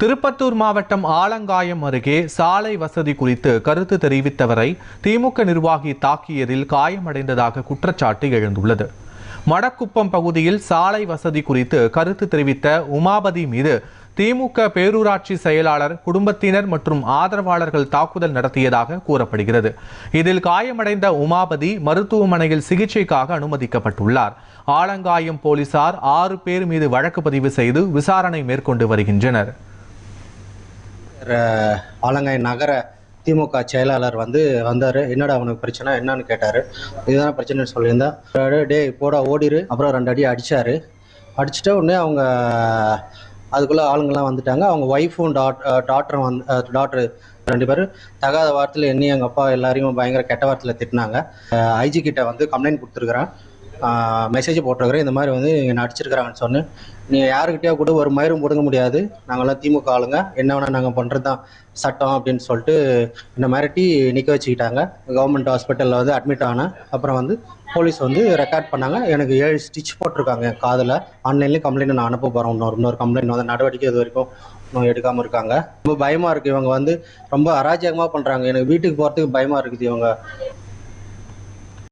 திருப்பத்தூர் மாவட்டம் ஆலங்காயம் அருகே சாலை வசதி குறித்து கருத்து தெரிவித்தவரை திமுக நிர்வாகி தாக்கியதில் காயமடைந்ததாக குற்றச்சாட்டு எழுந்துள்ளது. மடக்குப்பம் பகுதியில் சாலை வசதி குறித்து கருத்து தெரிவித்த உமாபதி மீது திமுக பேரூராட்சி செயலாளர், குடும்பத்தினர் மற்றும் ஆதரவாளர்கள் தாக்குதல் நடத்தியதாக கூறப்படுகிறது. இதில் காயமடைந்த உமாபதி மருத்துவமனையில் சிகிச்சைக்காக அனுமதிக்கப்பட்டுள்ளார். ஆலங்காயம் போலீசார் 6 பேர் மீது வழக்கு பதிவு செய்து விசாரணை மேற்கொண்டு வருகின்றனர். ஆலங்காயம் நகர திமுக செயலாளர் வந்தார். என்னடா அவனுக்கு பிரச்சனை என்னன்னு கேட்டார். இதுதான் பிரச்சனைன்னு சொல்லியிருந்தேன். டே போடா ஓடிரு. அப்புறம் 2 அடி அடித்தார். அடிச்சுட்டு உடனே அவங்க அதுக்குள்ளே ஆளுங்கள்லாம் வந்துட்டாங்க. அவங்க ஒய்ஃபும் டாக்டர் 2 பேரும் தகாத வார்த்தையில் என்னையும் எங்கள் அப்பா எல்லாரையும் பயங்கர கெட்ட வார்த்தையில் திட்டினாங்க. ஐஜி கிட்ட கம்ப்ளைண்ட் கொடுத்துருக்குறேன், மெசேஜ் போட்டிருக்கிறேன். இந்த மாதிரி என்னை அடிச்சிருக்கிறாங்கன்னு சொன்னேன். நீங்கள் யாருக்கிட்டேயா கூட ஒரு மயிரும் பிடுங்க முடியாது, நாங்கள்லாம் திமுக ஆளுங்க, என்ன வேணால் நாங்கள் பண்ணுறது தான் சட்டம் அப்படின்னு சொல்லிட்டு என்னை மிரட்டி நிற்க வச்சுக்கிட்டாங்க. கவர்மெண்ட் ஹாஸ்பிட்டலில் அட்மிட் ஆனேன். அப்புறம் போலீஸ் ரெக்கார்ட் பண்ணாங்க. எனக்கு 7 ஸ்டிச் போட்டிருக்காங்க என் காதில். ஆன்லைன்லேயும் கம்ப்ளைண்ட் நான் அனுப்ப போகிறேன். இன்னொரு கம்ப்ளைண்ட் நடவடிக்கை இது வரைக்கும் இன்னும் எடுக்காமல் இருக்காங்க. ரொம்ப பயமாக இருக்குது. இவங்க ரொம்ப அராஜகமாக பண்ணுறாங்க. எனக்கு வீட்டுக்கு போகிறதுக்கு பயமாக இருக்குது. இவங்க